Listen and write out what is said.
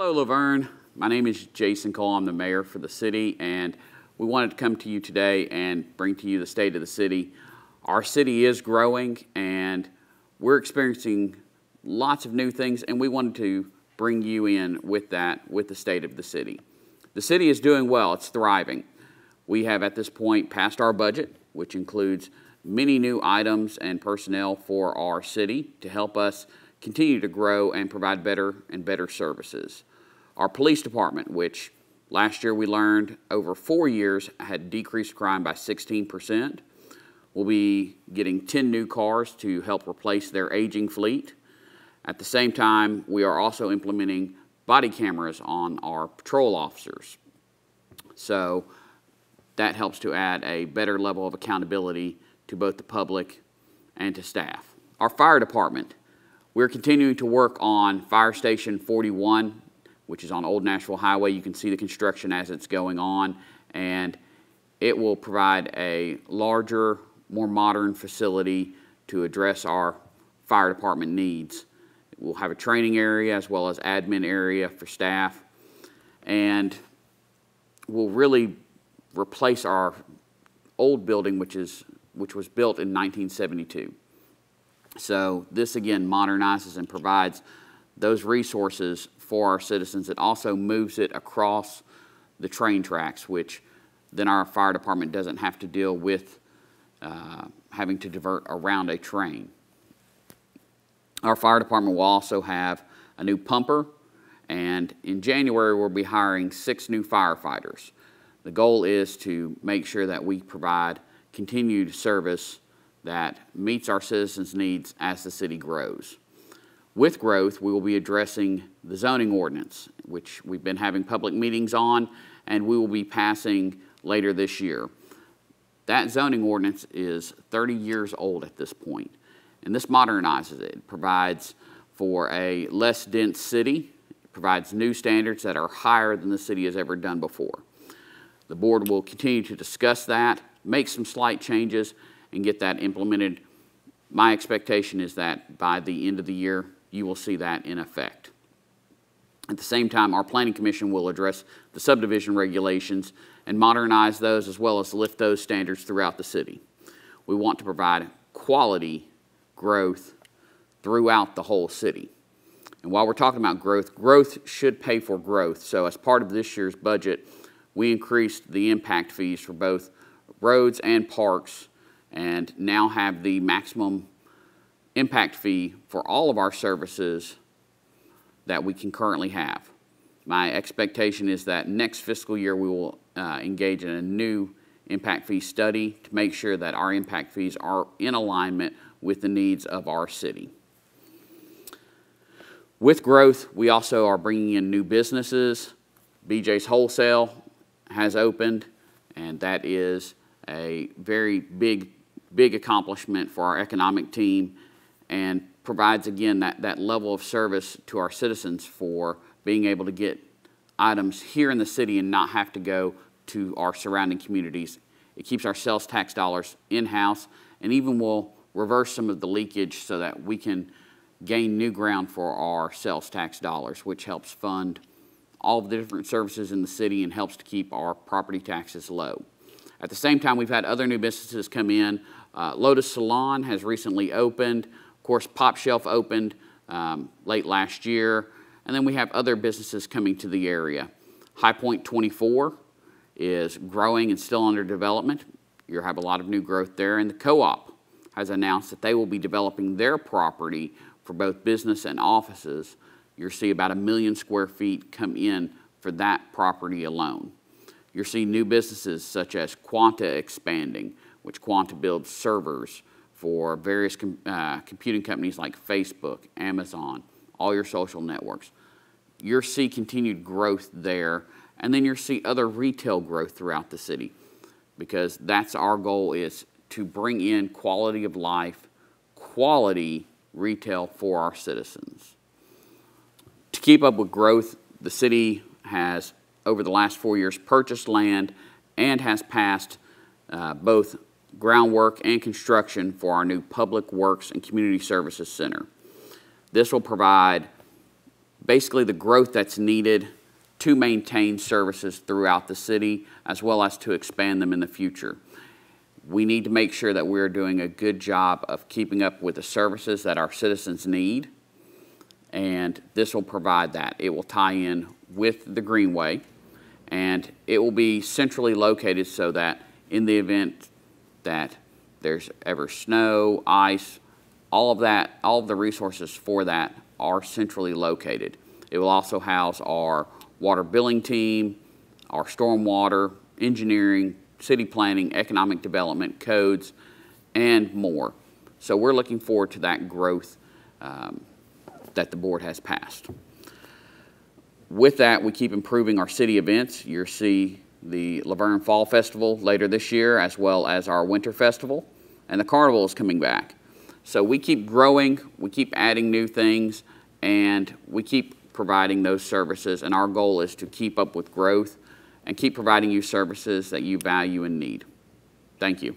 Hello, Laverne. My name is Jason Cole. I'm the mayor for the city, and we wanted to come to you today and bring to you the state of the city. Our city is growing, and we're experiencing lots of new things, and we wanted to bring you in with that, with the state of the city. The city is doing well. It's thriving. We have at this point passed our budget, which includes many new items and personnel for our city to help us continue to grow and provide better and better services. Our police department, which last year we learned over 4 years had decreased crime by 16%, will be getting 10 new cars to help replace their aging fleet. At the same time, we are also implementing body cameras on our patrol officers. So that helps to add a better level of accountability to both the public and to staff. Our fire department, we're continuing to work on Fire Station 41, which is on Old Nashville Highway. You can see the construction as it's going on, and it will provide a larger, more modern facility to address our fire department needs. We'll have a training area as well as admin area for staff, and we'll really replace our old building, which was built in 1972. So this again modernizes and provides those resources for our citizens. It also moves it across the train tracks, which then our fire department doesn't have to deal with having to divert around a train. Our fire department will also have a new pumper, and in January we'll be hiring 6 new firefighters. The goal is to make sure that we provide continued service that meets our citizens' needs as the city grows. With growth, we will be addressing the zoning ordinance, which we've been having public meetings on, and we will be passing later this year. That zoning ordinance is 30 years old at this point, and this modernizes it. It provides for a less dense city. It provides new standards that are higher than the city has ever done before. The board will continue to discuss that, make some slight changes, and get that implemented. My expectation is that by the end of the year, you will see that in effect. At the same time, our Planning Commission will address the subdivision regulations and modernize those as well as lift those standards throughout the city. We want to provide quality growth throughout the whole city. And while we're talking about growth, growth should pay for growth. So as part of this year's budget, we increased the impact fees for both roads and parks, and now have the maximum impact fee for all of our services that we can currently have. My expectation is that next fiscal year we will engage in a new impact fee study to make sure that our impact fees are in alignment with the needs of our city. With growth, we also are bringing in new businesses. BJ's Wholesale has opened, and that is a very big accomplishment for our economic team, and provides again that level of service to our citizens for being able to get items here in the city and not have to go to our surrounding communities. It keeps our sales tax dollars in-house, and even will reverse some of the leakage so that we can gain new ground for our sales tax dollars, which helps fund all of the different services in the city and helps to keep our property taxes low. At the same time, we've had other new businesses come in. Lotus Salon has recently opened. Of course, Pop Shelf opened late last year. And then we have other businesses coming to the area. High Point 24 is growing and still under development. You'll have a lot of new growth there. And the co-op has announced that they will be developing their property for both business and offices. You'll see about 1 million square feet come in for that property alone. You'll see new businesses such as Quanta expanding, which Quanta builds servers for various computing companies like Facebook, Amazon, all your social networks. You'll see continued growth there, and then you'll see other retail growth throughout the city, because that's our goal, is to bring in quality of life, quality retail for our citizens. To keep up with growth, the city has, over the last 4 years, purchased land and has passed both groundwork and construction for our new Public Works and Community Services Center. This will provide basically the growth that's needed to maintain services throughout the city, as well as to expand them in the future. We need to make sure that we're doing a good job of keeping up with the services that our citizens need, and this will provide that. It will tie in with the Greenway, and it will be centrally located so that in the event that there's ever snow, ice, all of the resources for that are centrally located. It will also house our water billing team, our stormwater, engineering, city planning, economic development, codes, and more. So we're looking forward to that growth that the board has passed. With that, we keep improving our city events. You'll see the Laverne Fall Festival later this year, as well as our Winter Festival, and the Carnival is coming back. So we keep growing, we keep adding new things, and we keep providing those services, and our goal is to keep up with growth and keep providing you services that you value and need. Thank you.